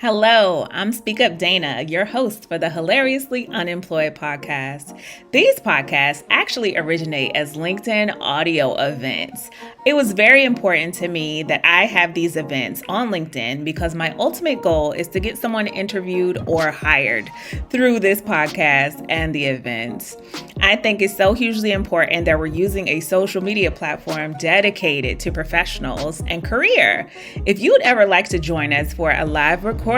Hello, I'm Speak Up Dana, your host for the Hilariously Unemployed podcast. These podcasts actually originate as LinkedIn audio events. It was very important to me that I have these events on LinkedIn because my ultimate goal is to get someone interviewed or hired through this podcast and the events. I think it's so hugely important that we're using a social media platform dedicated to professionals and career. If you'd ever like to join us for a live recording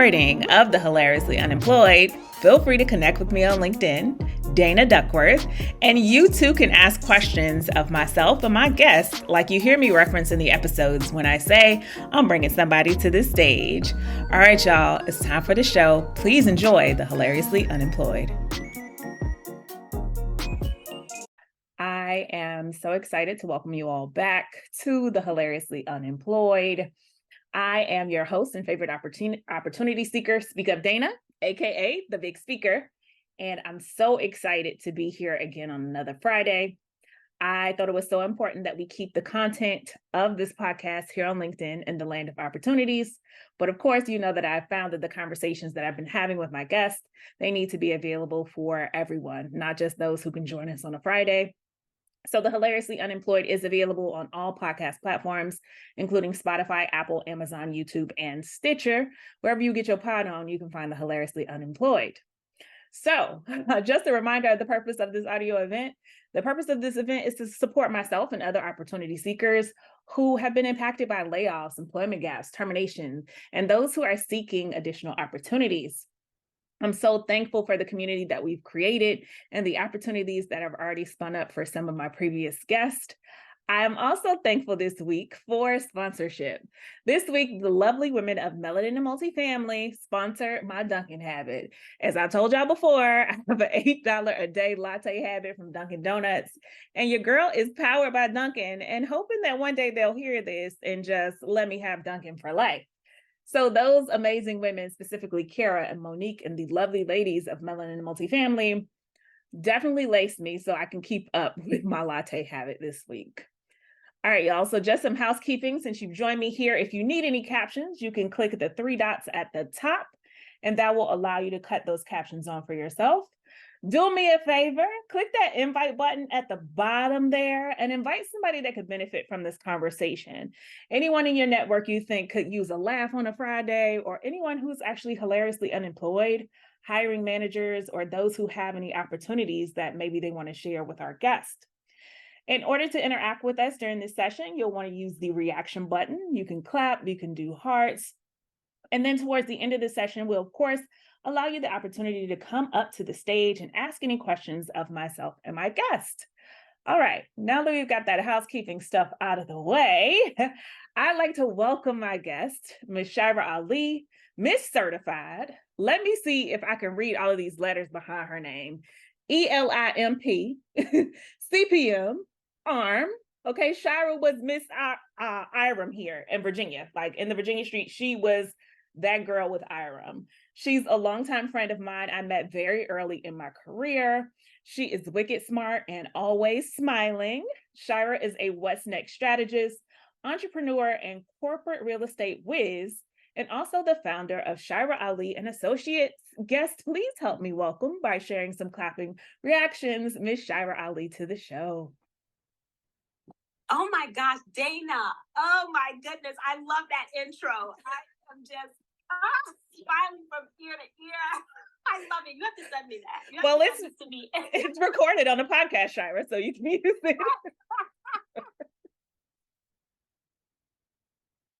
of the Hilariously Unemployed, feel free to connect with me on LinkedIn, Dana Duckworth, and you too can ask questions of myself and my guests, like you hear me reference in the episodes when I say I'm bringing somebody to the stage. All right, y'all, it's time for the show. Please enjoy the Hilariously Unemployed. I am so excited to welcome you all back to the Hilariously Unemployed. I am your host and favorite opportunity seeker, Speak Up Dana, aka the Big Speaker, and I'm so excited to be here again on another Friday. I thought it was so important that we keep the content of this podcast here on LinkedIn in the land of opportunities. But of course, you know that I've found that the conversations that I've been having with my guests, they need to be available for everyone, not just those who can join us on a Friday. So the Hilariously Unemployed is available on all podcast platforms, including Spotify, Apple, Amazon, YouTube, and Stitcher. Wherever you get your pod on, you can find the Hilariously Unemployed. So just a reminder of the purpose of this audio event. The purpose of this event is to support myself and other opportunity seekers who have been impacted by layoffs, employment gaps, termination, and those who are seeking additional opportunities. I'm so thankful for the community that we've created and the opportunities that have already spun up for some of my previous guests. I am also thankful this week for sponsorship. This week, the lovely women of Melanin and Multifamily sponsor my Dunkin' habit. As I told y'all before, I have an $8 a day latte habit from Dunkin' Donuts, and your girl is powered by Dunkin' and hoping that one day they'll hear this and just let me have Dunkin' for life. So those amazing women, specifically Kara and Monique and the lovely ladies of Melanin and Multifamily, definitely laced me so I can keep up with my latte habit this week. All right, y'all. So just some housekeeping since you've joined me here. If you need any captions, you can click the three dots at the top, and that will allow you to cut those captions on for yourself. Do me a favor, click that invite button at the bottom there and invite somebody that could benefit from this conversation. Anyone in your network you think could use a laugh on a Friday, or anyone who's actually hilariously unemployed, hiring managers, or those who have any opportunities that maybe they want to share with our guest. In order to interact with us during this session, you'll want to use the reaction button. You can clap, you can do hearts. And then towards the end of the session, we'll, of course, allow you the opportunity to come up to the stage and ask any questions of myself and my guest. All right, now that we've got that housekeeping stuff out of the way, I'd like to welcome my guest, Ms. Shira Ali, Miss Certified. Let me see if I can read all of these letters behind her name. ELIMP, CPM, ARM. Okay, Shira was Miss Iram here in Virginia, like in the Virginia street. She was that girl with Iram. She's a longtime friend of mine. I met very early in my career. She is wicked smart and always smiling. Shira is a What's Next strategist, entrepreneur, and corporate real estate whiz, and also the founder of Shira Ali and Associates. Guest, please help me welcome by sharing some clapping reactions, Miss Shira Ali, to the show. Oh my gosh, Dana. Oh my goodness. I love that intro. I am just smiling from ear to ear. I love it. You have to send me that. Well, it's recorded on a podcast, Shira, so you can use it.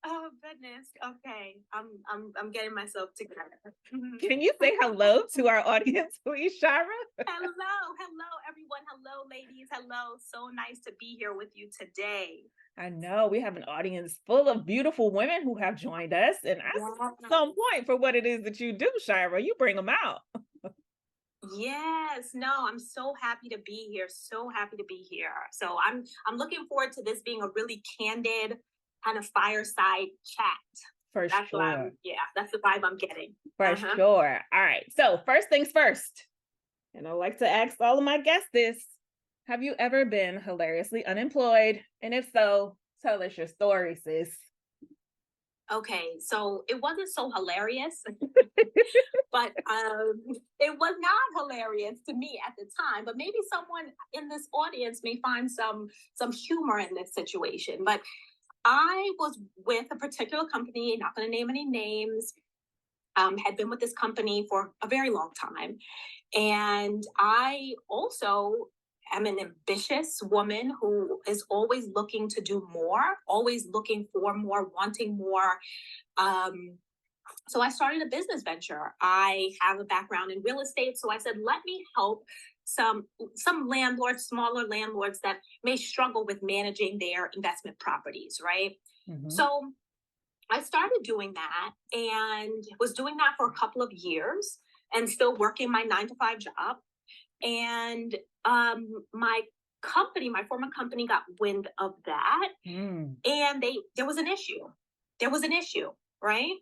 Oh goodness. Okay. I'm getting myself together. Can you say hello to our audience, please, Shira? Hello, everyone. Hello, ladies. Hello. So nice to be here with you today. I know we have an audience full of beautiful women who have joined us, and I see some point for what it is that you do, Shira. You bring them out. Yes, no, I'm so happy to be here. So happy to be here. So I'm looking forward to this being a really candid kind of fireside chat. For that's sure. That's the vibe I'm getting. For sure. All right. So first things first, and I like to ask all of my guests this. Have you ever been hilariously unemployed? And if so, tell us your story, sis. Okay, so it wasn't so hilarious, but it was not hilarious to me at the time. But maybe someone in this audience may find some humor in this situation. But I was with a particular company, not going to name any names. Had been with this company for a very long time, and I also am an ambitious woman who is always looking to do more, always looking for more, wanting more. Um, so I started a business venture. I have a background in real estate, so I said, let me help some landlords, smaller landlords that may struggle with managing their investment properties, right? Mm-hmm. So I started doing that and was doing that for a couple of years and still working my 9 to 5 job. And my former company got wind of that, and there was an issue. There was an issue, right?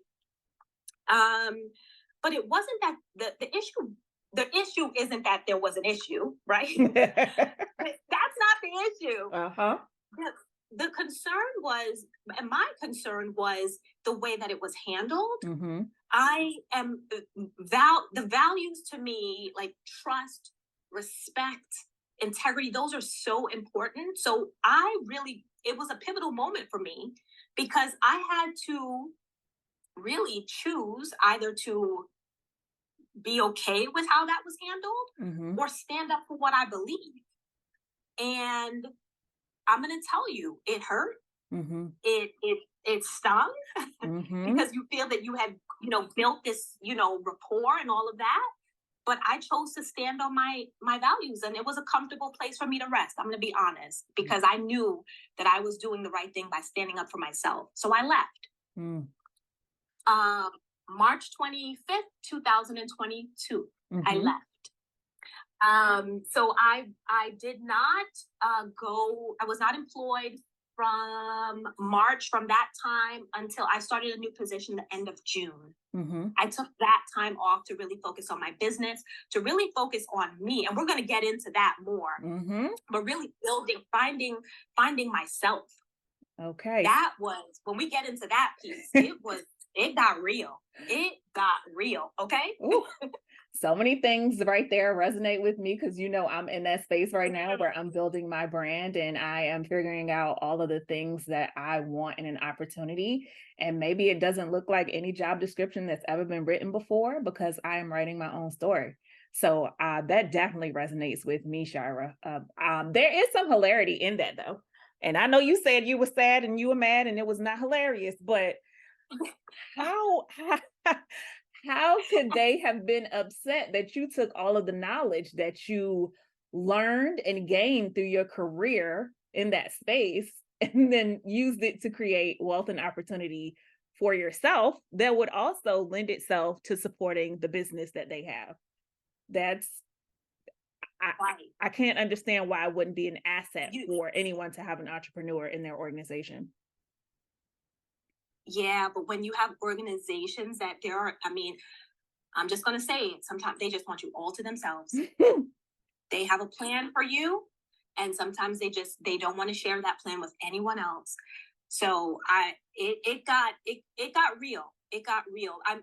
But it wasn't that the issue. The issue isn't that there was an issue, right? That's not the issue. Uh-huh. The concern was, and my concern was the way that it was handled. Mm-hmm. I am the values to me, like trust, respect, integrity, those are so important. So it was a pivotal moment for me because I had to really choose either to be okay with how that was handled or stand up for what I believe. And I'm going to tell you, it hurt. It stung because you feel that you had, built this, rapport and all of that. But I chose to stand on my values, and it was a comfortable place for me to rest. I'm going to be honest, because I knew that I was doing the right thing by standing up for myself. So I left. March 25th, 2022, I left. So I did not go. I was not employed from that time until I started a new position the end of June. I took that time off to really focus on my business, to really focus on me. And we're going to get into that more, but really finding myself. Okay. That was, when we get into that piece, it got real. It got real. Okay. So many things right there resonate with me because, I'm in that space right now where I'm building my brand and I am figuring out all of the things that I want in an opportunity. And maybe it doesn't look like any job description that's ever been written before because I am writing my own story. So that definitely resonates with me, Shira. There is some hilarity in that, though. And I know you said you were sad and you were mad and it was not hilarious, but how could they have been upset that you took all of the knowledge that you learned and gained through your career in that space and then used it to create wealth and opportunity for yourself that would also lend itself to supporting the business that they have? I can't understand why it wouldn't be an asset for anyone to have an entrepreneur in their organization. Yeah, but when you have organizations that I'm just going to say it, sometimes they just want you all to themselves. They have a plan for you, and sometimes they don't want to share that plan with anyone else. So it got real. It got real. I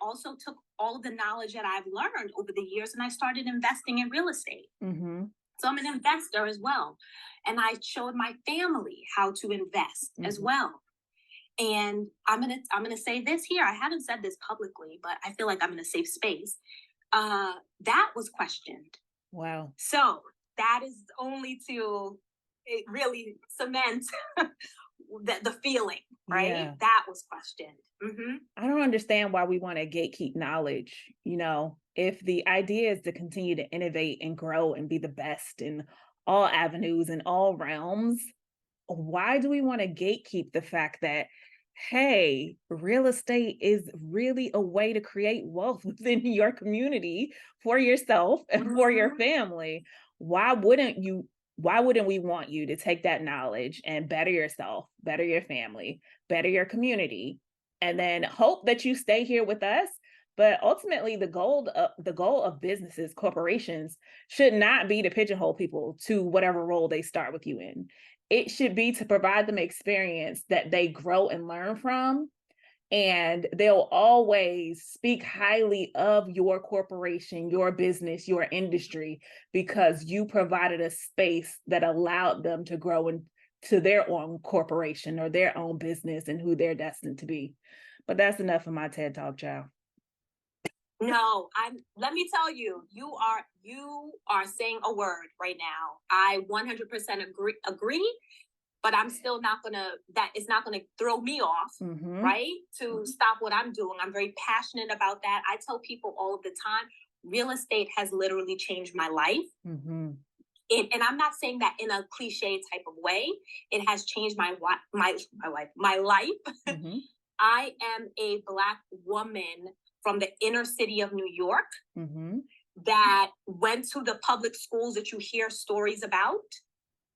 also took all of the knowledge that I've learned over the years and I started investing in real estate. So I'm an investor as well. And I showed my family how to invest as well. And I'm gonna say this here. I haven't said this publicly, but I feel like I'm in a safe space. That was questioned. Wow. So that is only to really cement the feeling, right? Yeah. That was questioned. I don't understand why we want to gatekeep knowledge. If the idea is to continue to innovate and grow and be the best in all avenues and all realms, why do we want to gatekeep the fact that, hey, real estate is really a way to create wealth within your community for yourself and for your family? Why wouldn't we want you to take that knowledge and better yourself, better your family, better your community, and then hope that you stay here with us? But ultimately, the goal of businesses, corporations, should not be to pigeonhole people to whatever role they start with you in. It should be to provide them experience that they grow and learn from, and they'll always speak highly of your corporation, your business, your industry, because you provided a space that allowed them to grow into their own corporation or their own business and who they're destined to be. But that's enough of my TED Talk, child. No, let me tell you, you are saying a word right now. I 100% agree, but I'm still not that is not gonna throw me off, right? To stop what I'm doing. I'm very passionate about that. I tell people all of the time, real estate has literally changed my life. And I'm not saying that in a cliche type of way. It has changed my life. I am a Black woman from the inner city of New York that went to the public schools that you hear stories about,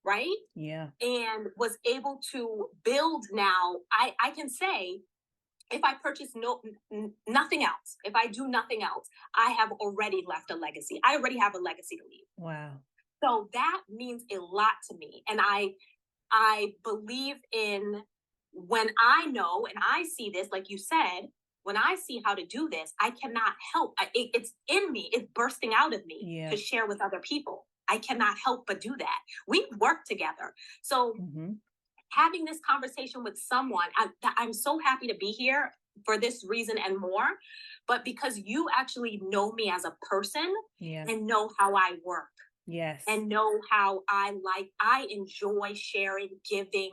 right? Yeah. And was able to build now. I can say, if I purchase nothing else, if I do nothing else, I have already left a legacy. I already have a legacy to leave. Wow. So that means a lot to me. And I believe in, when I know and I see this, like you said, when I see how to do this, I cannot help. It's in me. It's bursting out of me to share with other people. I cannot help but do that. We work together. So having this conversation with someone, I'm so happy to be here for this reason and more, but because you actually know me as a person and know how I work. Yes. And know how I enjoy sharing, giving,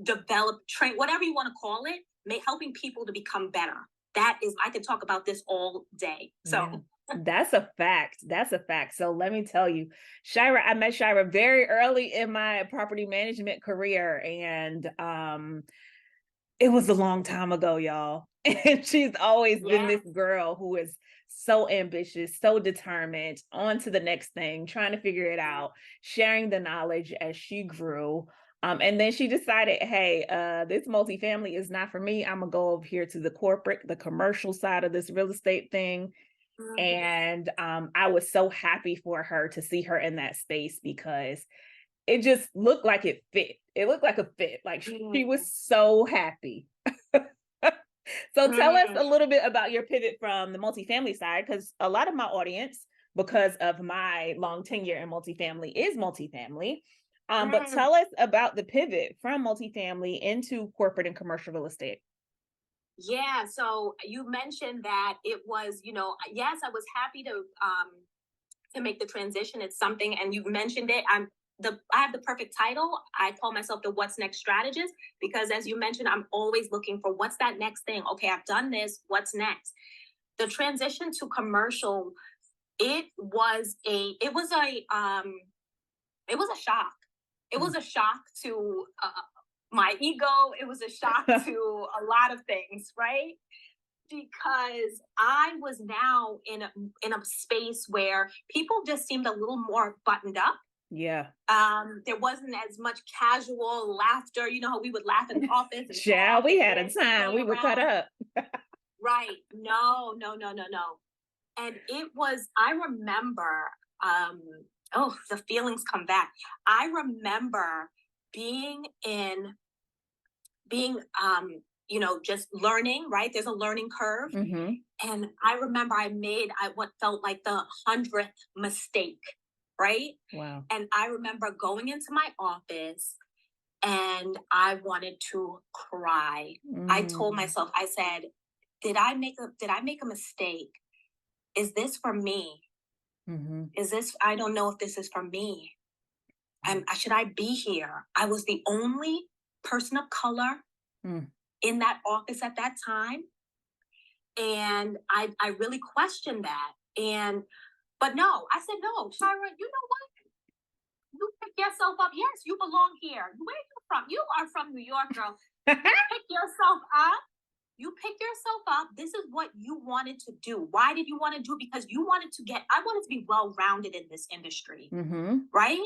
develop, train, whatever you want to call it, helping people to become better. That is, I could talk about this all day. So that's a fact. That's a fact. So let me tell you, Shira, I met Shira very early in my property management career, and it was a long time ago, y'all. And she's always been this girl who is so ambitious, so determined, on to the next thing, trying to figure it out, sharing the knowledge as she grew. And then she decided, hey, this multifamily is not for me. I'm gonna go over here to the corporate, the commercial side of this real estate thing. And I was so happy for her to see her in that space, because it just looked like it fit. It looked like a fit. Like she was so happy. So tell us a little bit about your pivot from the multifamily side, because a lot of my audience, because of my long tenure in multifamily, is multifamily. But tell us about the pivot from multifamily into corporate and commercial real estate. Yeah, so you mentioned that it was, yes, I was happy to make the transition. It's something, and you mentioned it. I have the perfect title. I call myself the What's Next Strategist, because as you mentioned, I'm always looking for what's that next thing. Okay, I've done this. What's next? The transition to commercial, it was a shock. It was a shock to my ego. It was a shock to a lot of things, right? Because I was now in a space where people just seemed a little more buttoned up. Yeah. There wasn't as much casual laughter. You know how we would laugh in the office. And we had a time. We would cut up. Right. No. And it was, I remember, the feelings come back. I remember being just learning, right? There's a learning curve. And I remember I made what felt like the 100th mistake, right? Wow. And I remember going into my office and I wanted to cry. I told myself, I said, did I make a mistake? Is this for me? I don't know if this is for me. Should I be here? I was the only person of color in that office at that time. And I really questioned that. But no, I said, no, Shira, you know what? You pick yourself up. Yes, you belong here. Where are you from? You are from New York, girl. You pick yourself up. You pick yourself up. This is what you wanted to do. Why did you want to do it? Because you wanted I wanted to be well-rounded in this industry, right?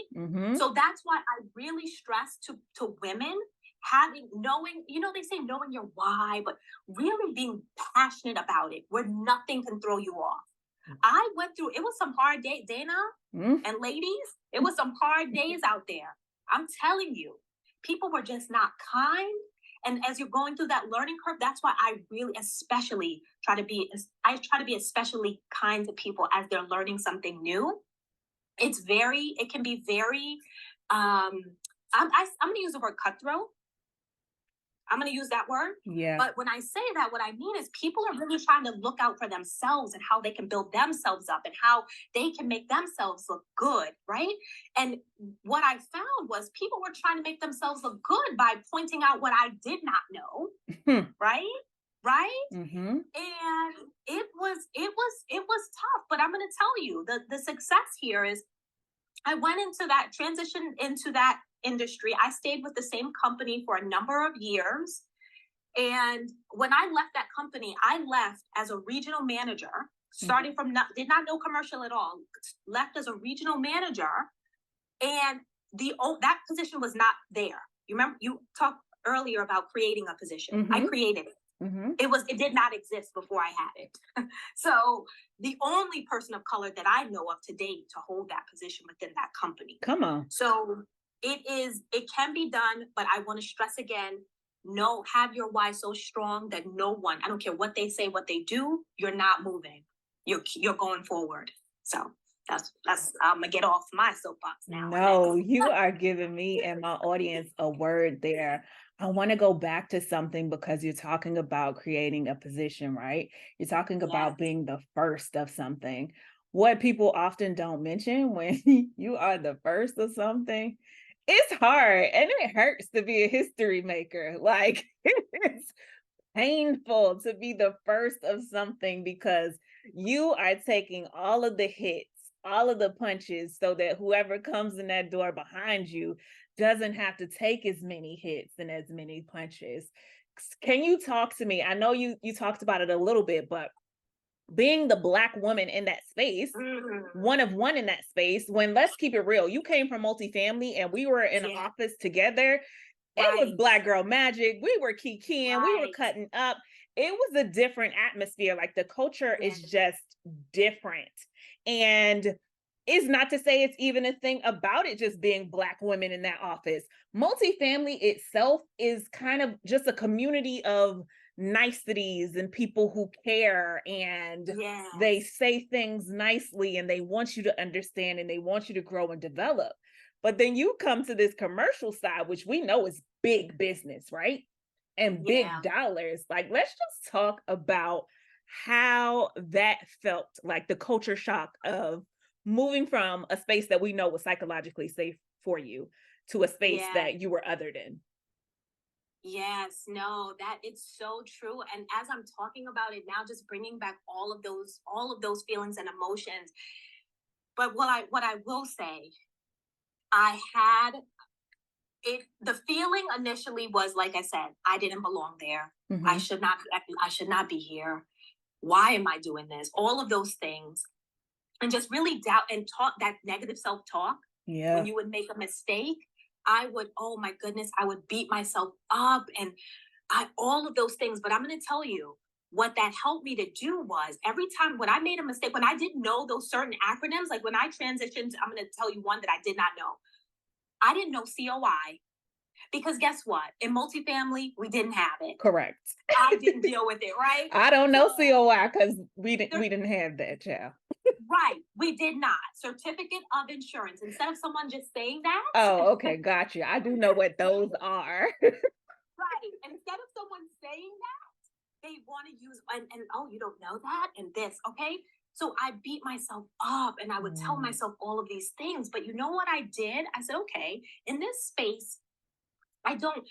So that's why I really stress to women, knowing, they say knowing your why, but really being passionate about it, where nothing can throw you off. I went through, it was some hard days, Dana and ladies, it was some hard days out there. I'm telling you, people were just not kind. And as you're going through that learning curve, that's why I really especially try to be especially kind to people as they're learning something new. It can be very, I'm going to use the word cutthroat. I'm going to use that word. Yeah. But when I say that, what I mean is people are really trying to look out for themselves and how they can build themselves up and how they can make themselves look good, right? And what I found was people were trying to make themselves look good by pointing out what I did not know, right? Right? Mm-hmm. And it was tough, but I'm going to tell you the success here is I went into that transition into that industry. I stayed with the same company for a number of years. And when I left that company, I left as a regional manager, starting from did not know commercial at all, left as a regional manager. And that position was not there. You remember you talked earlier about creating a position. I created it. It did not exist before I had it. So the only person of color that I know of to date to hold that position within that company. Come on. So it can be done, but I want to stress again, have your why so strong that no one, I don't care what they say, what they do, you're not moving. You're going forward. So that's I'm gonna get off my soapbox now. No, you are giving me and my audience a word there. I want to go back to something because you're talking about creating a position, right? You're talking about being the first of something. What people often don't mention when you are the first of something, it's hard and it hurts to be a history maker. Like it's painful to be the first of something because you are taking all of the hits, all of the punches, so that whoever comes in that door behind you doesn't have to take as many hits and as many punches. Can you talk to me? I know you talked about it a little bit, but being the Black woman in that space, one of one in that space, when let's keep it real, you came from multifamily and we were in an office together. It was Black Girl Magic. We were kikiing. We were cutting up. It was a different atmosphere. Like the culture is just different. And it's not to say it's even a thing about it just being Black women in that office. Multifamily itself is kind of just a community of niceties and people who care and they say things nicely and they want you to understand and they want you to grow and develop. But then you come to this commercial side, which we know is big business, right? And big dollars. Like, let's just talk about how that felt, like the culture shock of moving from a space that we know was psychologically safe for you to a space that you were othered in. Yes, no, that it's so true. And as I'm talking about it now, just bringing back all of those feelings and emotions. But what I will say, I had it. The feeling initially was, like I said, I didn't belong there. I should not be here. Why am I doing this? All of those things, and just really doubt and talk that negative self-talk. When you would make a mistake, I would, oh my goodness, I would beat myself up and all of those things. But I'm going to tell you what that helped me to do was every time when I made a mistake, when I didn't know those certain acronyms, like when I transitioned, I'm going to tell you one that I did not know. I didn't know COI because guess what? In multifamily, we didn't have it. Correct. I didn't deal with it, right? I don't know COI because we didn't have that, child. Right. We did not. Certificate of insurance. Instead of someone just saying that. Oh, okay. Gotcha. I do know what those are. Right. Instead of someone saying that, they want to use, and oh, you don't know that and this. Okay. So I beat myself up and I would tell myself all of these things. But you know what I did? I said, okay, in this space, I don't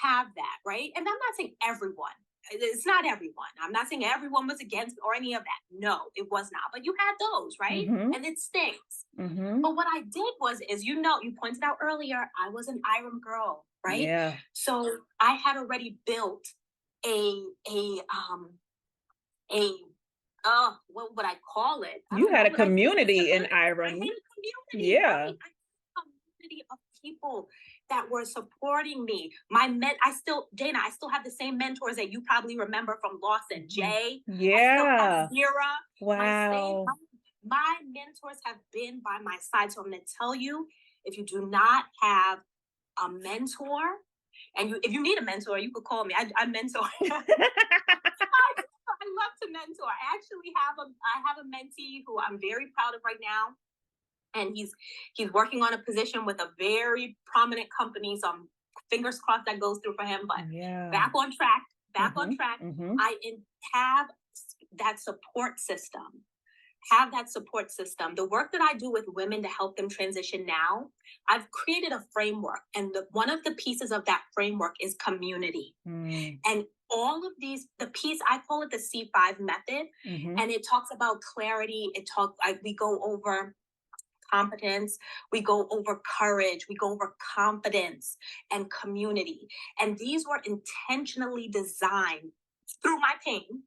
have that. Right. And I'm not saying everyone. It's not everyone. I'm not saying everyone was against or any of that. No, it was not. But you had those, right? And it stinks. But what I did was, you pointed out earlier, I was an IREM girl, right? Yeah. So I had already built what would I call it? You had a community in IREM. I had a community. Yeah. Right? I had a community of people that were supporting me. I still have the same mentors that you probably remember from Lawson, Jay. Yeah. Zira. Wow. My mentors have been by my side. So I'm going to tell you, if you do not have a mentor, And if you need a mentor, you could call me. I mentor. I love to mentor. I actually have a mentee who I'm very proud of right now. And he's working on a position with a very prominent company. So I'm fingers crossed that goes through for him. But back on track. I have that support system. The work that I do with women to help them transition now, I've created a framework. And one of the pieces of that framework is community. And all of these, I call it the C5 method. And it talks about clarity. We go over competence, we go over courage, we go over confidence and community. And these were intentionally designed through my pain,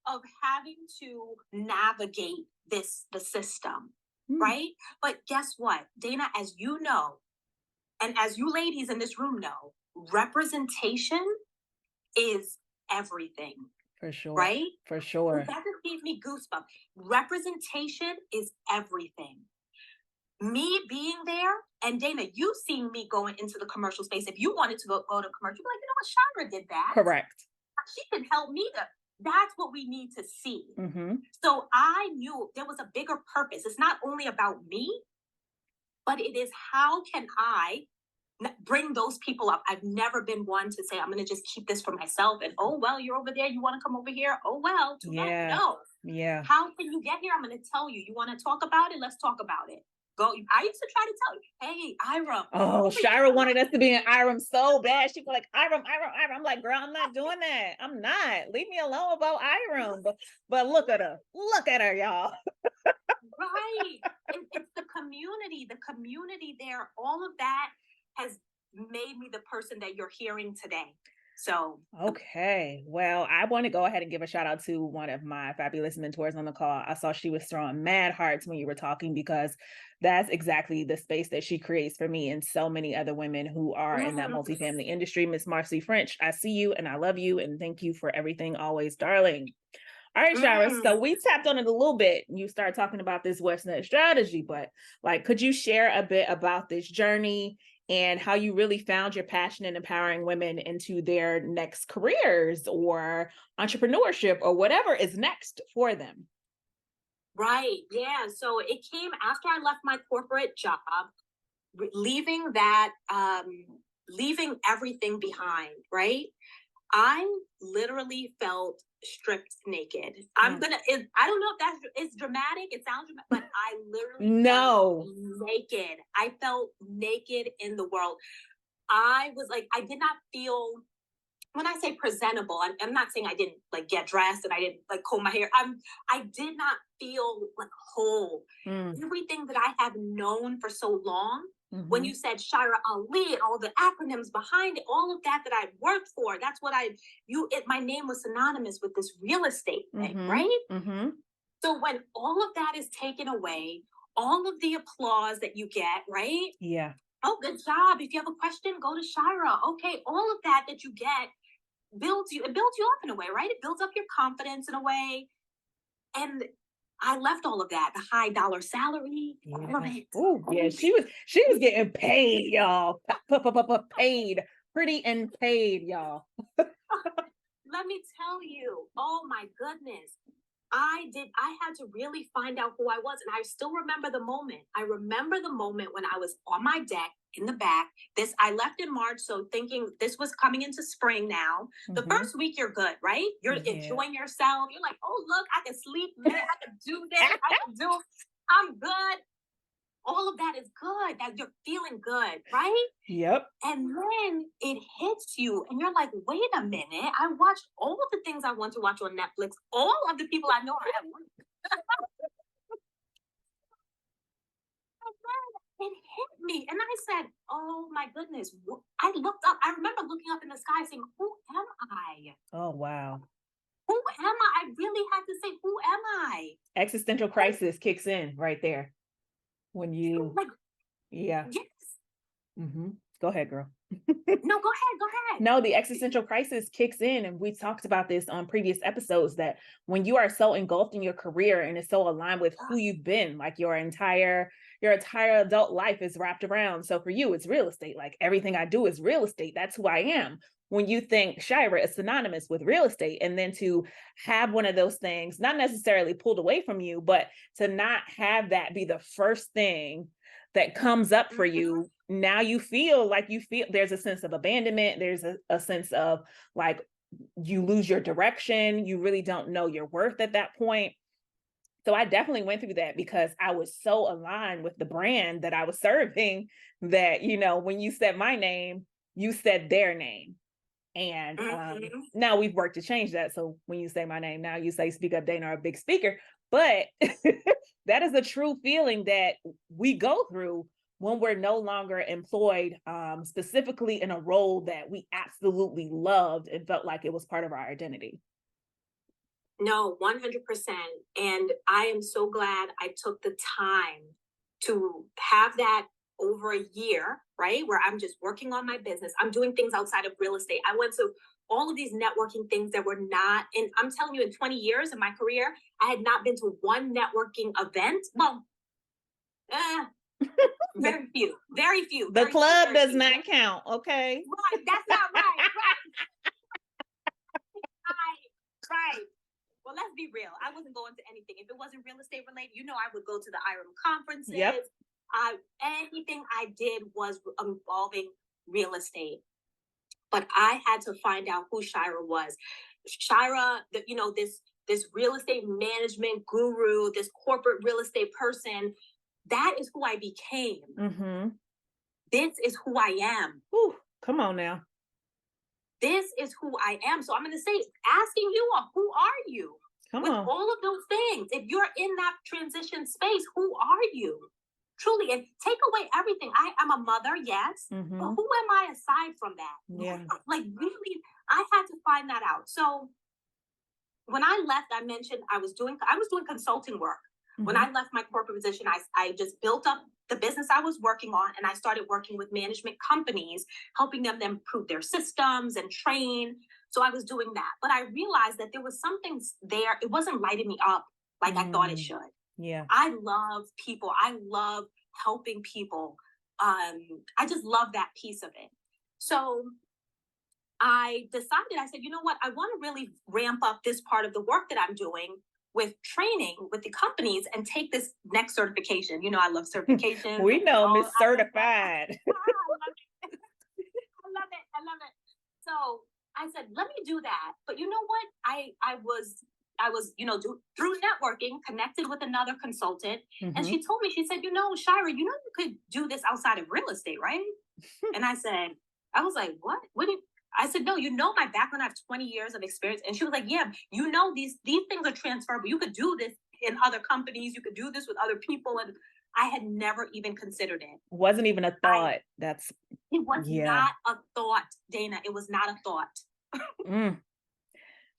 of having to navigate the system, right? But guess what, Dana, as you know, and as you ladies in this room know, representation is everything. For sure. Right? For sure. That just gave me goosebumps. Representation is everything. Me being there, and Dana, you seeing me going into the commercial space. If you wanted to go to commercial, you're like, you know what, Shira did that. Correct. She can help me. That's what we need to see. So I knew there was a bigger purpose. It's not only about me, but it is how can I bring those people up. I've never been one to say, I'm going to just keep this for myself. And, oh, well, you're over there. You want to come over here? Oh, well, too bad. No. Yeah. How can you get here? I'm going to tell you. You want to talk about it? Let's talk about it. Go. I used to try to tell you, hey, Iram. Oh, Shira wanted us to be in Iram so bad. She'd be like, Iram. I'm like, girl, I'm not doing that. I'm not. Leave me alone about Iram. But look at her. Look at her, y'all. Right. It's the community. The community there. All of that has made me the person that you're hearing today. So, okay. Well, I want to go ahead and give a shout out to one of my fabulous mentors on the call. I saw she was throwing mad hearts when you were talking, because that's exactly the space that she creates for me and so many other women who are in that multifamily industry. Miss Marcy French, I see you and I love you and thank you for everything always, darling. All right, Shira. So we tapped on it a little bit. You started talking about this WestNet strategy, but like, could you share a bit about this journey and how you really found your passion in empowering women into their next careers or entrepreneurship or whatever is next for them? Right. Yeah. So it came after I left my corporate job, leaving everything behind. Right. I literally felt stripped naked. I don't know if it's dramatic. It sounds dramatic, but I literally felt naked. I felt naked in the world. I was like, I did not feel, when I say presentable, I'm not saying I didn't like get dressed and I didn't like comb my hair. I did not feel like whole. Everything that I have known for so long. When you said Shira Ali and all the acronyms behind it, all of that I worked for, that's what my name was synonymous with this real estate thing, right? So when all of that is taken away, all of the applause that you get, right? Yeah. Oh, good job. If you have a question, go to Shira. Okay, all of that you get builds you up in a way, right? It builds up your confidence in a way. And I left all of that, the high dollar salary, all of it. Oh, yeah, she was getting paid, y'all. Paid, pretty and paid, y'all. Let me tell you, oh my goodness. I had to really find out who I was. And I still remember the moment. I remember the moment when I was on my deck in the back. I left in March, so thinking this was coming into spring now. The first week you're good, right? You're enjoying yourself. You're like, oh, look, I can sleep there. I can do this. I'm good. All of that is good. That you're feeling good, right? Yep. And then it hits you and you're like, wait a minute. I watched all of the things I want to watch on Netflix. All of the people I know are at work. It hit me. And I said, oh my goodness. I looked up. I remember looking up in the sky saying, who am I? Oh, wow. Who am I? I really had to say, who am I? Existential crisis kicks in right there. When you, yes. Go ahead, girl. No, go ahead. No, the existential crisis kicks in. And we talked about this on previous episodes, that when you are so engulfed in your career and it's so aligned with who you've been, like your entire your entire adult life is wrapped around. So for you, it's real estate. Like everything I do is real estate. That's who I am. When you think Shira, it's synonymous with real estate. And then to have one of those things, not necessarily pulled away from you, but to not have that be the first thing that comes up for you, now you feel there's a sense of abandonment. There's a sense of like you lose your direction. You really don't know your worth at that point. So I definitely went through that because I was so aligned with the brand that I was serving that, when you said my name, you said their name. And now we've worked to change that. So when you say my name now, you say Speak Up Dana, or a big speaker. But that is a true feeling that we go through when we're no longer employed, specifically in a role that we absolutely loved and felt like it was part of our identity. No, 100%. And I am so glad I took the time to have that over a year, right? Where I'm just working on my business. I'm doing things outside of real estate. I went to all of these networking things that were not, and I'm telling you, in 20 years of my career, I had not been to one networking event. Well, very few. The club does not count, okay? Right, that's not right. Right. Well, let's be real. I wasn't going to anything. If it wasn't real estate related, I would go to the IREM conferences. Yep. Anything I did was involving real estate. But I had to find out who Shira was. Shira, this real estate management guru, this corporate real estate person, that is who I became. Mm-hmm. This is who I am. Ooh, come on now. This is who I am. So I'm going to say, asking you, who are you? With all of those things, if you're in that transition space, who are you? Truly, and take away everything. I'm a mother, yes, but who am I aside from that? Yeah. Like really, I had to find that out. So when I left, I mentioned I was doing consulting work. When I left my corporate position, I just built up the business I was working on, and I started working with management companies, helping them to improve their systems and train. So I was doing that. But I realized that there was something there. It wasn't lighting me up like I thought it should. Yeah. I love people. I love helping people. I just love that piece of it. So I decided, I said, you know what? I want to really ramp up this part of the work that I'm doing with training with the companies and take this next certification. I love certifications. We know Miss Certified. I love it. So I said, let me do that. But you know what? I was, through networking, connected with another consultant. And she told me, she said, Shira, you could do this outside of real estate, right? And I was like, what? I said, no, my background, I have 20 years of experience. And she was like, yeah, these things are transferable. You could do this in other companies. You could do this with other people. And I had never even considered it. Wasn't even a thought. It was not a thought, Dana. It was not a thought.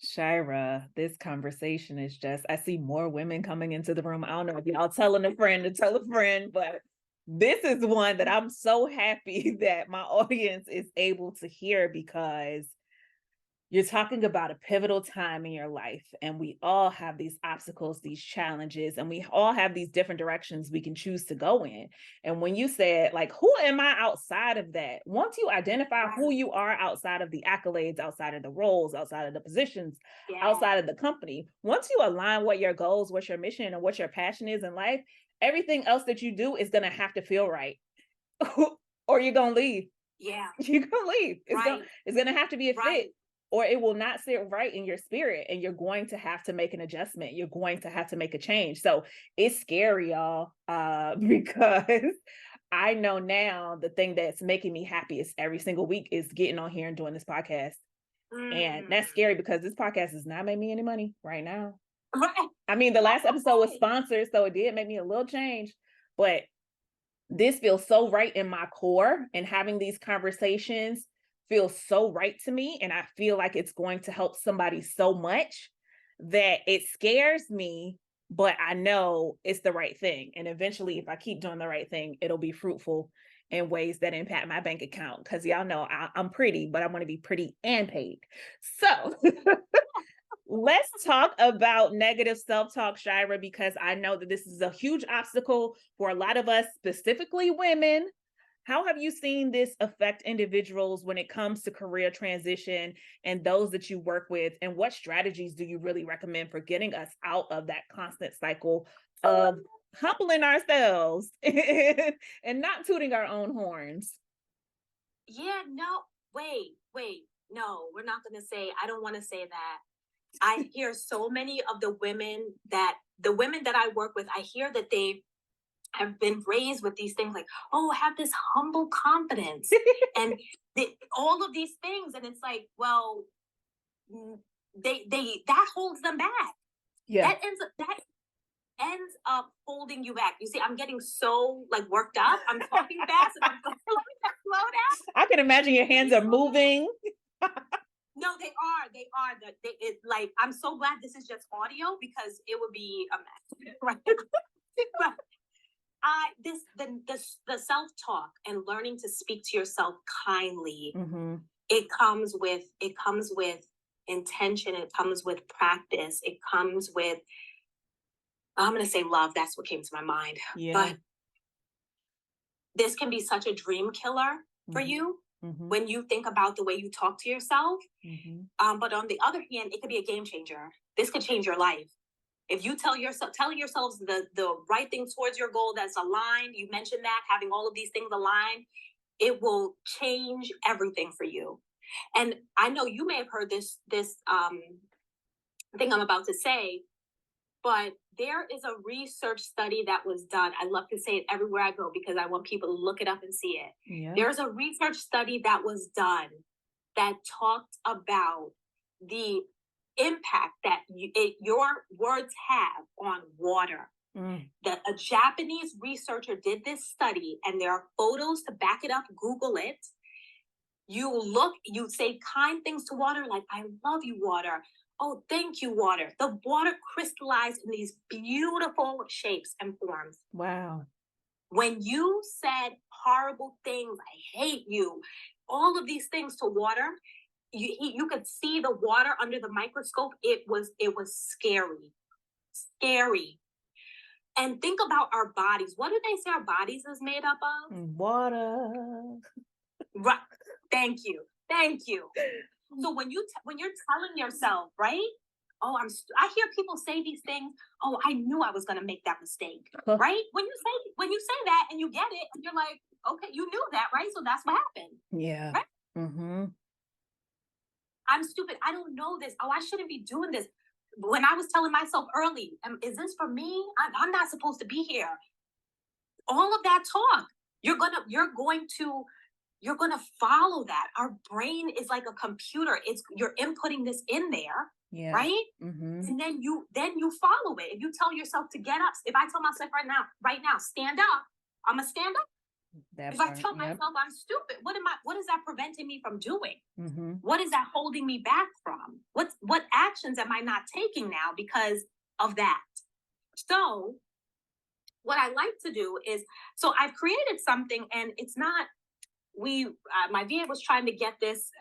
Shira, this conversation is just, I see more women coming into the room. I don't know if y'all telling a friend to tell a friend, but this is one that I'm so happy that my audience is able to hear, because you're talking about a pivotal time in your life, and we all have these obstacles, these challenges, and we all have these different directions we can choose to go in. And when you said, like, who am I outside of that? Once you identify who you are outside of the accolades, outside of the roles, outside of the positions, outside of the company, once you align what your goals, what your mission, and what your passion is in life, everything else that you do is going to have to feel right, or you're going to leave. Yeah. You're going to leave. It's going to have to be a fit, or it will not sit right in your spirit, and you're going to have to make an adjustment. You're going to have to make a change. So it's scary, y'all, because I know now the thing that's making me happiest every single week is getting on here and doing this podcast. And that's scary because this podcast does not make me any money right now. Right. I mean, the last episode was sponsored, so it did make me a little change, but this feels so right in my core, and having these conversations feels so right to me. And I feel like it's going to help somebody so much that it scares me, but I know it's the right thing. And eventually, if I keep doing the right thing, it'll be fruitful in ways that impact my bank account. Because y'all know I'm pretty, but I want to be pretty and paid. So Let's talk about negative self-talk, Shira, because I know that this is a huge obstacle for a lot of us, specifically women. How have you seen this affect individuals when it comes to career transition and those that you work with? And what strategies do you really recommend for getting us out of that constant cycle of humbling ourselves and not tooting our own horns? Yeah, no, wait. No, we're not going to say, I don't want to say that. I hear so many of the women that I work with, I hear that they have been raised with these things like, oh, have this humble confidence and all of these things. And it's like, well, they that holds them back. Yeah. That ends up holding you back. You see, I'm getting so like worked up. I'm talking fast and I'm going, let me slow down. I can imagine your hands are moving. No, they are. It's like, I'm so glad this is just audio because it would be a mess. Right? But the self-talk and learning to speak to yourself kindly, it comes with intention, it comes with practice, it comes with, I'm going to say love. That's what came to my mind. Yeah. But this can be such a dream killer for you when you think about the way you talk to yourself. But on the other hand, it could be a game changer. This could change your life. If you telling yourselves the right thing towards your goal that's aligned, you mentioned that, having all of these things aligned, it will change everything for you. And I know you may have heard this thing I'm about to say, but there is a research study that was done. I love to say it everywhere I go because I want people to look it up and see it. Yeah. There's a research study that was done that talked about the impact that your words have on water. A Japanese researcher did this study, and there are photos to back it up. Google it. You say kind things to water like, I love you, water. Oh, thank you, water. The water crystallized in these beautiful shapes and forms. Wow. When you said horrible things, I hate you, all of these things to water, you could see the water under the microscope. It was scary. And think about our bodies. What do they say our bodies is made up of? Water. Right. Thank you. So when you're telling yourself, right? Oh, I hear people say these things. Oh, I knew I was going to make that mistake. Right? When you say that and you get it, and you're like, okay, you knew that, right? So that's what happened. Yeah. Right? I'm stupid. I don't know this. Oh, I shouldn't be doing this. When I was telling myself early, is this for me? I'm not supposed to be here. All of that talk, you're going to follow that. Our brain is like a computer. You're inputting this in there, right? And then you follow it. If you tell yourself to get up, if I tell myself right now, stand up, I'm gonna stand up. If I tell myself I'm stupid, what is that preventing me from doing? What is that holding me back from? What actions am I not taking now because of that? So what I like to do is, so I've created something, and it's not, my VA was trying to get this,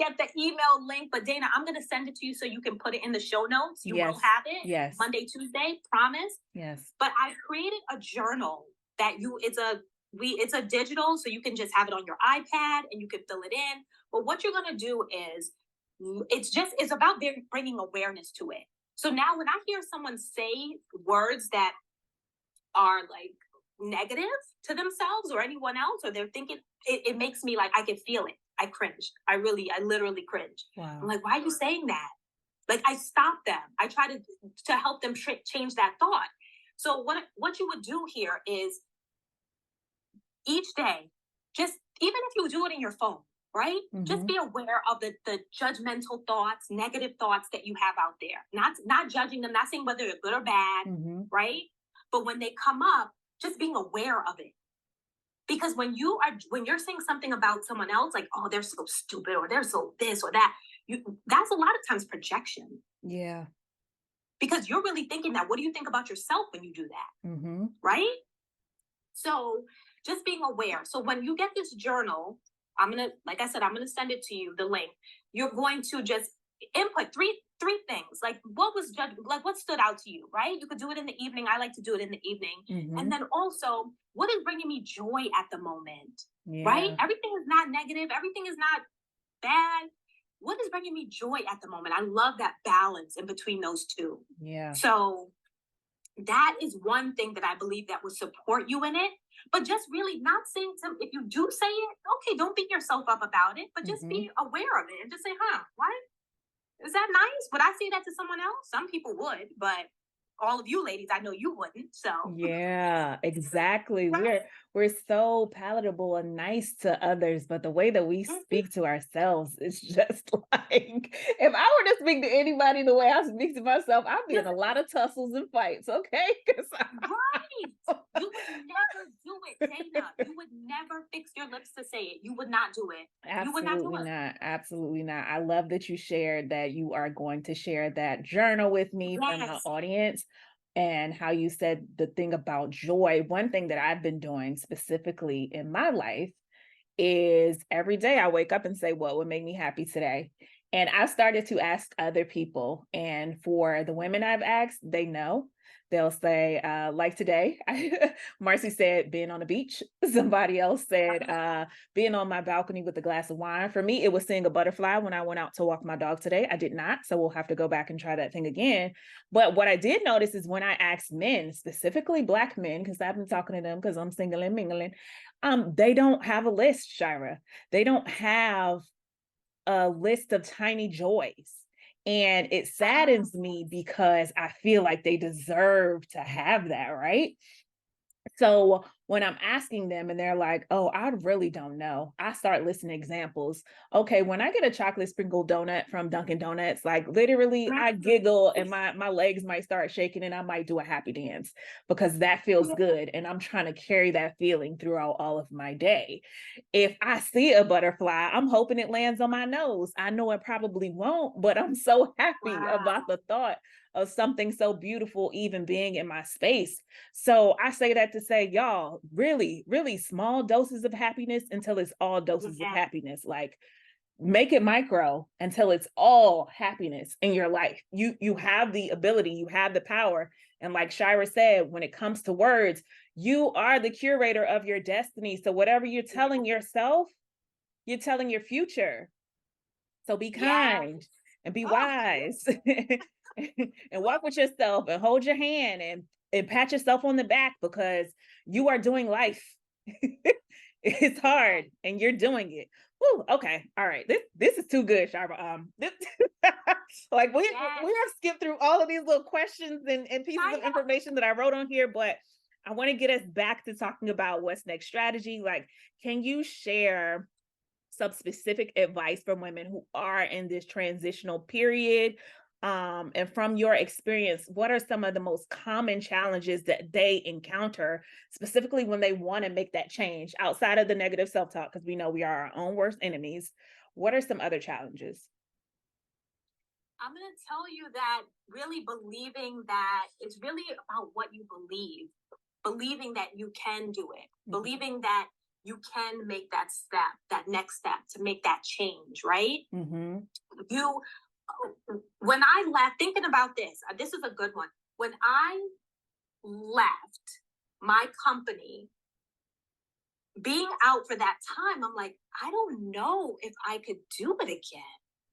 get the email link, but Dana, I'm going to send it to you so you can put it in the show notes. You will have it. Yes. Monday, Tuesday, promise. Yes. But I created a journal that it's a digital, so you can just have it on your iPad and you can fill it in. But what you're going to do is, it's about bringing awareness to it. So now when I hear someone say words that are like negative to themselves or anyone else, or they're thinking, it makes me like, I can feel it. I cringe. I literally cringe. Wow. I'm like, why are you saying that? Like, I stop them. I try to help them change that thought. So what you would do here is, each day, just, even if you do it in your phone, right? Just be aware of the judgmental thoughts, negative thoughts that you have out there. Not judging them, not saying whether they're good or bad, right? But when they come up, just being aware of it. Because when you're saying something about someone else, like, oh, they're so stupid, or they're so this or that, that's a lot of times projection. Yeah. Because you're really thinking that. What do you think about yourself when you do that? Right? So just being aware. So when you get this journal, like I said, I'm going to send it to you, the link. You're going to just input three things. Like what stood out to you, right? You could do it in the evening. I like to do it in the evening. Mm-hmm. And then also, what is bringing me joy at the moment? Right? Yeah. Everything is not negative. Everything is not bad. What is bringing me joy at the moment? I love that balance in between those two. Yeah. So that is one thing that I believe that will support you in it. But just really not saying to, if you do say it, okay, don't beat yourself up about it, but just be aware of it and just say, what? Is that nice? Would I say that to someone else? Some people would, but all of you ladies, I know you wouldn't. So yeah, exactly. right. We're so palatable and nice to others, but the way that we speak to ourselves is just like, if I were to speak to anybody the way I speak to myself, I'd be in a lot of tussles and fights, okay? Right. You would never do it, Dana. You would never fix your lips to say it. You would not do it. You would not do Absolutely it. not. Absolutely not. I love that you shared that you are going to share that journal with me from the Yes. audience, and how you said the thing about joy. One thing that I've been doing specifically in my life is every day I wake up and say, what would make me happy today? And I started to ask other people. And for the women I've asked, they know. They'll say, like today, Marcy said, being on the beach. Somebody else said, being on my balcony with a glass of wine. For me, it was seeing a butterfly when I went out to walk my dog today. I did not. So we'll have to go back and try that thing again. But what I did notice is when I asked men, specifically Black men, because I've been talking to them because I'm single and mingling, they don't have a list, Shira. They don't have a list of tiny joys. And it saddens me because I feel like they deserve to have that, right? So when I'm asking them and they're like, oh, I really don't know, I start listing examples. Okay, when I get a chocolate sprinkle donut from Dunkin' Donuts, like literally I giggle and my legs might start shaking and I might do a happy dance because that feels good. And I'm trying to carry that feeling throughout all of my day. If I see a butterfly, I'm hoping it lands on my nose. I know it probably won't, but I'm so happy about the thought of something so beautiful even being in my space. So I say that to say, y'all, really, really small doses of happiness until it's all doses of happiness. Like make it micro until it's all happiness in your life. You have the ability, you have the power. And like Shira said, when it comes to words, you are the curator of your destiny. So whatever you're telling yourself, you're telling your future. So be kind and be wise and walk with yourself and hold your hand and pat yourself on the back because you are doing life. It's hard and you're doing it. Woo, okay. All right. This is too good, Shira. Like we have skipped through all of these little questions and pieces of information that I wrote on here, but I want to get us back to talking about what's next strategy. Like, can you share some specific advice for women who are in this transitional period? And from your experience, what are some of the most common challenges that they encounter, specifically when they want to make that change outside of the negative self-talk? Because we know we are our own worst enemies. What are some other challenges? I'm going to tell you that really believing that it's really about what you believing that you can do it, believing that you can make that step, that next step to make that change, right? When I left, thinking about this is a good one. When I left my company, being out for that time, I'm like, I don't know if I could do it again.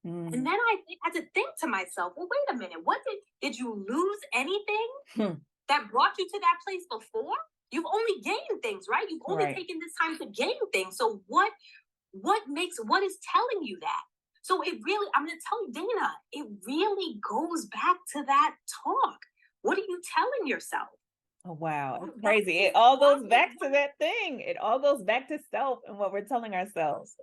And then I had to think to myself, well, wait a minute, what did you lose anything that brought you to that place before? You've only gained things, right? You've only taken this time to gain things. So what is telling you that? So it really, I'm going to tell you, Dana, it really goes back to that talk. What are you telling yourself? Oh, wow. It's crazy. It all goes back to that thing. It all goes back to self and what we're telling ourselves.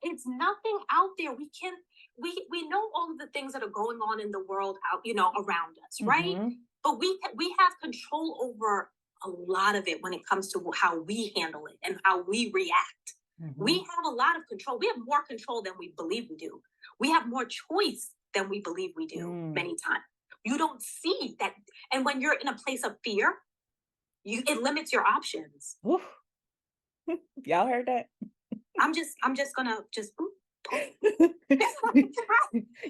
It's nothing out there. We know all of the things that are going on in the world out, around us, right? But we have control over a lot of it when it comes to how we handle it and how we react. We have a lot of control. We have more control than we believe we do. We have more choice than we believe we do many times. You don't see that. And when you're in a place of fear, it limits your options. Y'all heard that? I'm just gonna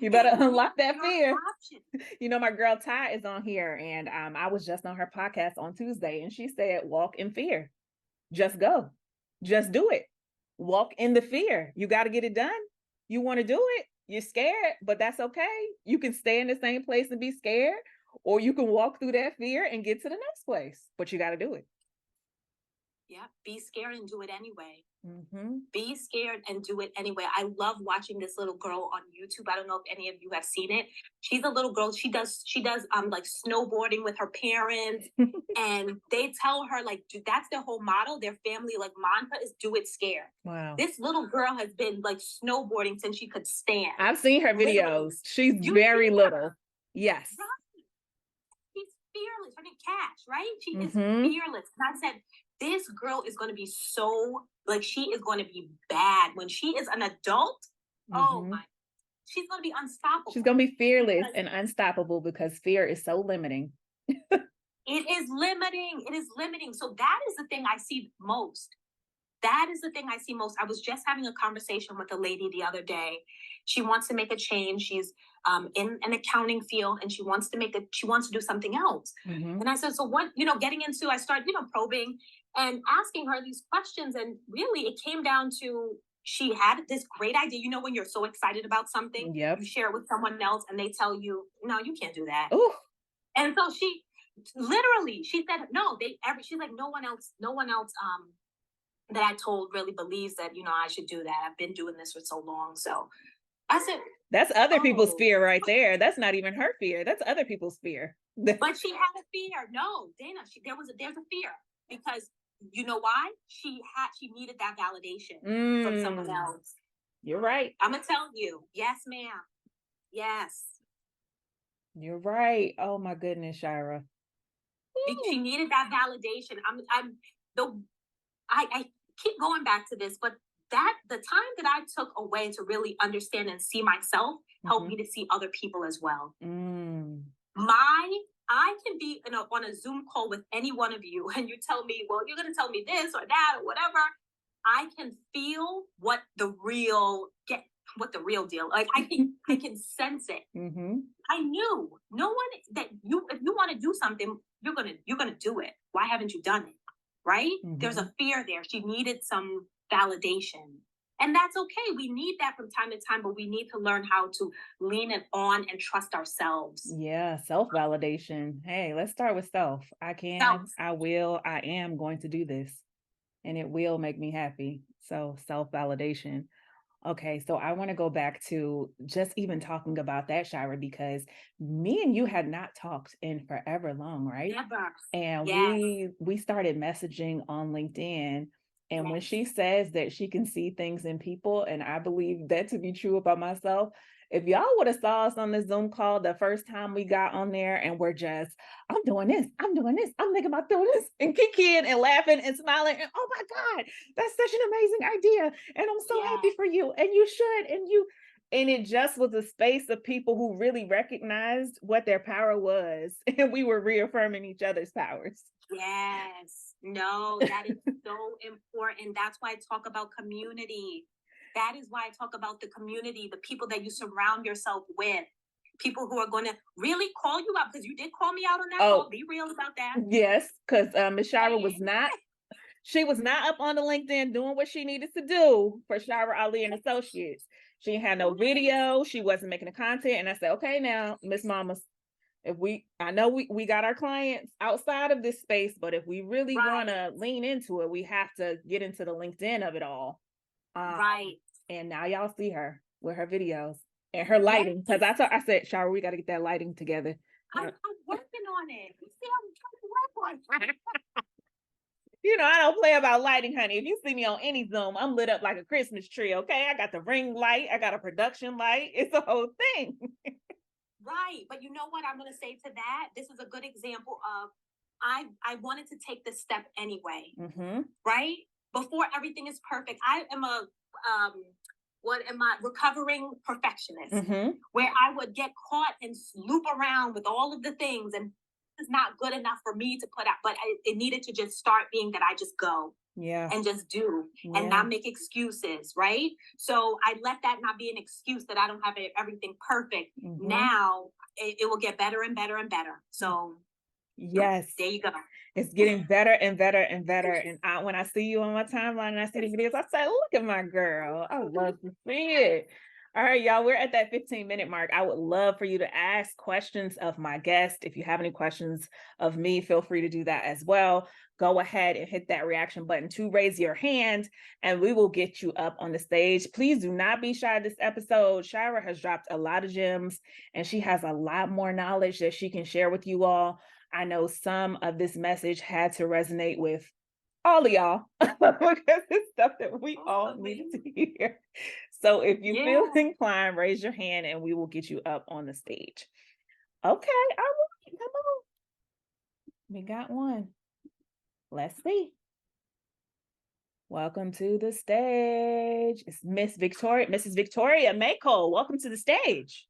You better unlock that Your fear. option. You know, my girl Ty is on here, and I was just on her podcast on Tuesday, and she said, walk in fear. Just go. Just do it. Walk in the fear. You got to get it done. You want to do it. You're scared, but that's okay. You can stay in the same place and be scared, or you can walk through that fear and get to the next place, but you got to do it. Yeah, be scared and do it anyway. Mm-hmm. Be scared and do it anyway. I love watching this little girl on YouTube. I don't know if any of you have seen it. She's a little girl. She does like snowboarding with her parents, and they tell her like that's their whole model. Their family like mantra is do it scared. Wow. This little girl has been like snowboarding since she could stand. I've seen her videos. Literally. She's very little. Yes. Right. She's fearless. Her name Cash, right? She is Mm-hmm. fearless. And I said, this girl is going to be so, like, she is going to be bad. When she is an adult, oh my, she's going to be unstoppable. She's going to be fearless and unstoppable because fear is so limiting. It is limiting. It is limiting. So that is the thing I see most. That is the thing I see most. I was just having a conversation with a lady the other day. She wants to make a change. She's in an accounting field, and she wants to do something else. Mm-hmm. And I said, so what, getting into, I started, probing and asking her these questions. And really it came down to, she had this great idea. You, when you're so excited about something, yep, you share it with someone else and they tell you, no, you can't do that. Ooh. And so she said, no, she's like, no one else that I told really believes that, I should do that. I've been doing this for so long. So I said, that's other people's fear right there. That's not even her fear. That's other people's fear. But she had a fear. No, Dana, there's a fear because you know why? She needed that validation from someone else. You're right. I'm going to tell you. Yes, ma'am. Yes. You're right. Oh my goodness, Shira. She needed that validation. I keep going back to this, but the time that I took away to really understand and see myself helped me to see other people as well. I can be on a Zoom call with any one of you, and you tell me, well, you're going to tell me this or that or whatever. I can feel what the real deal. Like I can sense it. Mm-hmm. I knew no one that if you want to do something, you're gonna do it. Why haven't you done it? Right? Mm-hmm. There's a fear there. She needed some validation. And that's okay. We need that from time to time, but we need to learn how to lean it on and trust ourselves. Yeah, self-validation. Hey, let's start with self. I can, I will, I am going to do this. And it will make me happy. So self-validation. Okay, so I want to go back to just even talking about that, Shira, because me and you had not talked in forever long, right? Never. And yes, we started messaging on LinkedIn. And yes, when she says that she can see things in people, and I believe that to be true about myself, if y'all would have saw us on the Zoom call the first time we got on there and we're just, I'm doing this, I'm thinking about doing this, and kikiing and laughing and smiling, and oh my God, that's such an amazing idea. And I'm so happy for you. And you should, and it just was a space of people who really recognized what their power was. And we were reaffirming each other's powers. Yes. No, that is so important. That's why I talk about community. That is why I talk about the community, the people that you surround yourself with, people who are going to really call you out, because you did call me out on that call. Be real about that. Yes, because Ms. Shira was not up on the LinkedIn doing what she needed to do for Shira Ali and Associates. She had no video. She wasn't making the content. And I said, okay, now, Miss Mama, I know we got our clients outside of this space, but if we really want to lean into it, we have to get into the LinkedIn of it all. Right. And now y'all see her with her videos and her lighting. Because I said, Shira, we got to get that lighting together. I'm working on it. You see, I'm trying to work on it. I don't play about lighting, honey. If you see me on any Zoom, I'm lit up like a Christmas tree, okay? I got the ring light. I got a production light. It's a whole thing. Right. But you know what I'm going to say to that? This is a good example of I wanted to take this step anyway, right? Before everything is perfect. I am a recovering perfectionist, where I would get caught and loop around with all of the things, and it's not good enough for me to put out, but it needed to just start being that I just go. Yeah. and just do and Yeah. not make excuses, right? So I let that not be an excuse that I don't have everything perfect. Now it will get better and better and better. So yes, there you go. it's getting better and better and better. And when I see you on my timeline and I see the videos, I say, look at my girl. I love to see it. All right, y'all, we're at that 15-minute mark. I would love for you to ask questions of my guest. If you have any questions of me, feel free to do that as well. Go ahead and hit that reaction button to raise your hand, and we will get you up on the stage. Please do not be shy this episode. Shira has dropped a lot of gems, and she has a lot more knowledge that she can share with you all. I know some of this message had to resonate with all of y'all because it's stuff that we all need to hear. So if you feel inclined, raise your hand and we will get you up on the stage. Okay, all right, come on. We got one. Let's see. Welcome to the stage. It's Mrs. Victoria Mako. Welcome to the stage.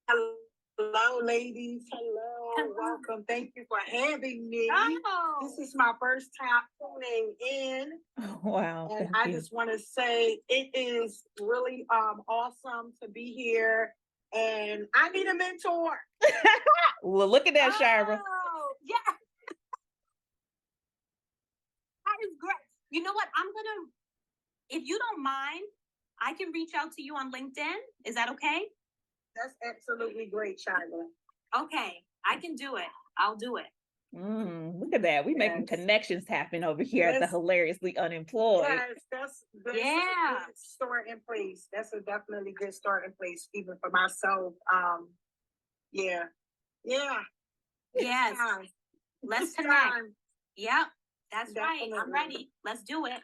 Hello, ladies. Hello. Welcome. Thank you for having me. This is my first time tuning in. Wow. And I just want to say it is really awesome to be here. And I need a mentor. Well, look at that, Shira. Oh, yeah. That is great. You know what? If you don't mind, I can reach out to you on LinkedIn. Is that okay? That's absolutely great, Shira. Okay, I can do it. I'll do it. Look at that. We making connections happen over here at the Hilariously Unemployed. Yes, that's a good starting place. That's a definitely good starting place, even for myself. Yeah. Yes. Let's connect. Yep, that's definitely right. I'm ready. Let's do it.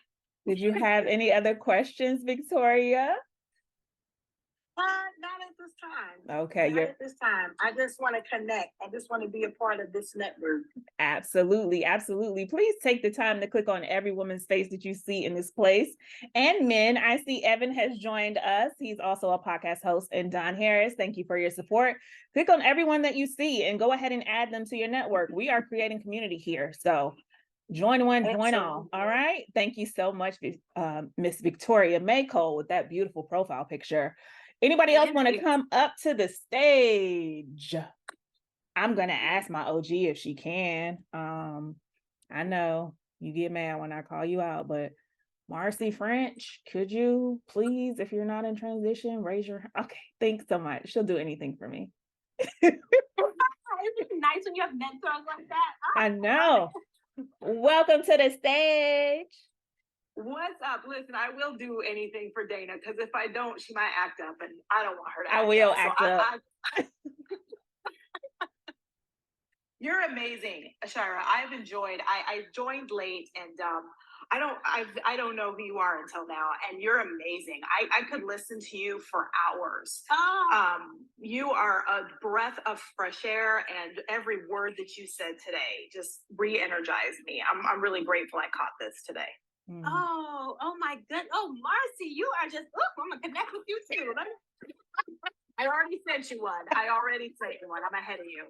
Did you have any other questions, Victoria? Not at this time. Okay. Not at this time. I just want to connect. I just want to be a part of this network. Absolutely. Absolutely. Please take the time to click on every woman's face that you see in this place. And men, I see Evan has joined us. He's also a podcast host. And Don Harris, thank you for your support. Click on everyone that you see and go ahead and add them to your network. We are creating community here. So join one, join all. All right. Thank you so much, Miss Victoria Mako, with that beautiful profile picture. Anybody else want to come up to the stage? I'm going to ask my OG if she can. I know you get mad when I call you out, but Marcy French, could you please, if you're not in transition, raise your... Okay, thanks so much. She'll do anything for me. It's nice when you have mentors like that. I know. Welcome to the stage. What's up? Listen, I will do anything for Dana because if I don't, she might act up, and I don't want her to. I will act up. You're amazing, Shira. I've enjoyed. I joined late, and I don't know who you are until now, and you're amazing. I could listen to you for hours. You are a breath of fresh air, and every word that you said today just re-energized me. I'm really grateful I caught this today. Oh my goodness. Oh, Marcy, you are just, I'm going to connect with you too. I already sent you one. I'm ahead of you.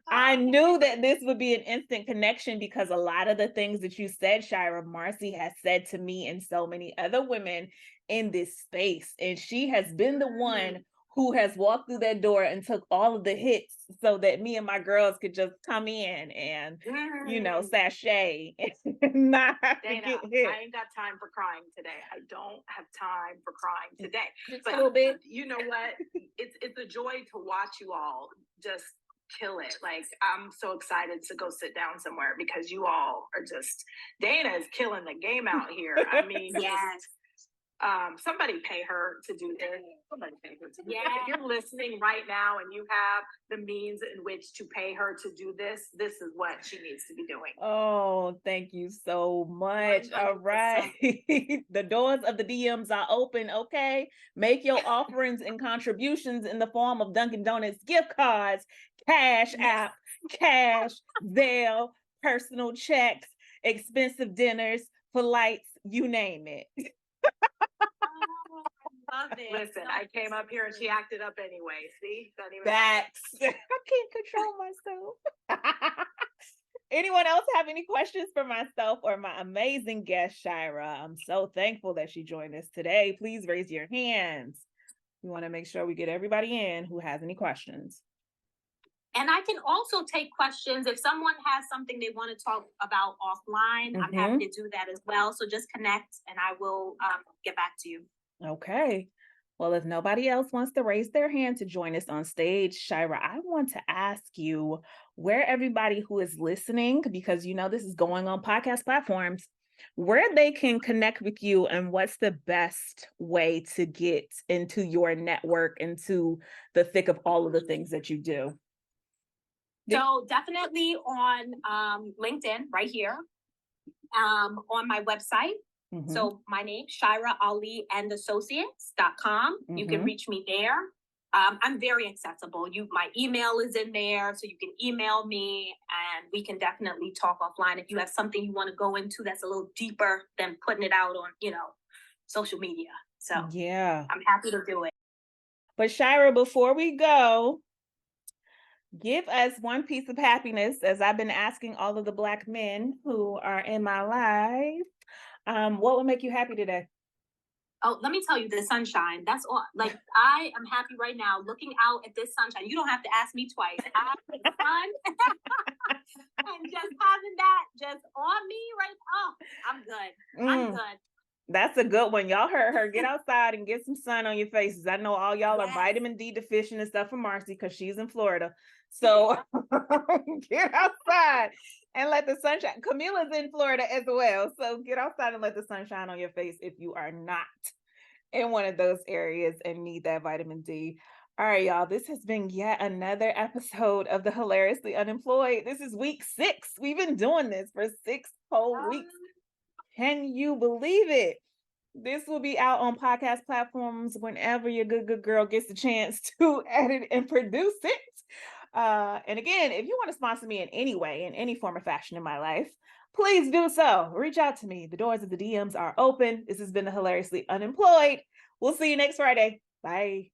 I knew that this would be an instant connection because a lot of the things that you said, Shira, Marcy has said to me and so many other women in this space. And she has been the one who has walked through that door and took all of the hits so that me and my girls could just come in and, sashay and not have to get hit. I ain't got time for crying today. I don't have time for crying today. Just a little bit. You know what? It's a joy to watch you all just kill it. Like, I'm so excited to go sit down somewhere because you all are just... Dana is killing the game out here. I mean, yes. Somebody pay her to do this. Somebody pay her to do this. If you're listening right now and you have the means in which to pay her to do this is what she needs to be doing. Oh, thank you so much. 100%. All right. The doors of the DMs are open. Okay. Make your offerings and contributions in the form of Dunkin' Donuts gift cards, Cash App, Cash, Zelle, personal checks, expensive dinners, flights, you name it. Listen, I came up here and she acted up anyway. See? Facts. I can't control myself. Anyone else have any questions for myself or my amazing guest, Shira? I'm so thankful that she joined us today. Please raise your hands. We want to make sure we get everybody in who has any questions. And I can also take questions if someone has something they want to talk about offline. I'm happy to do that as well. So just connect and I will get back to you. Okay. Well, if nobody else wants to raise their hand to join us on stage, Shira, I want to ask you where everybody who is listening, because you know this is going on podcast platforms, where they can connect with you and what's the best way to get into your network, into the thick of all of the things that you do. So definitely on LinkedIn right here, on my website. So my name, Shira Ali and Associates.com. You can reach me there. I'm very accessible. My email is in there, so you can email me and we can definitely talk offline. If you have something you want to go into that's a little deeper than putting it out on, social media. So yeah, I'm happy to do it. But Shira, before we go, give us one piece of happiness, as I've been asking all of the Black men who are in my life. What would make you happy today? Oh, let me tell you, the sunshine. That's all. Like, I am happy right now looking out at this sunshine. You don't have to ask me twice. The sun and just having that just on me right. Oh, I'm good. I'm good. That's a good one. Y'all heard her. Get outside and get some sun on your faces. I know all y'all are vitamin D deficient and stuff for Marcy because she's in Florida. So get outside and let the sunshine. Camila's in Florida as well. So get outside and let the sun shine on your face if you are not in one of those areas and need that vitamin D. All right, y'all. This has been yet another episode of the Hilariously Unemployed. This is week 6. We've been doing this for 6 whole weeks. Can you believe it? This will be out on podcast platforms whenever your good girl gets the chance to edit and produce it. And again, if you want to sponsor me in any way, in any form or fashion in my life, please do so. Reach out to me. The doors of the DMs are open. This has been the Hilariously Unemployed. We'll see you next Friday. Bye.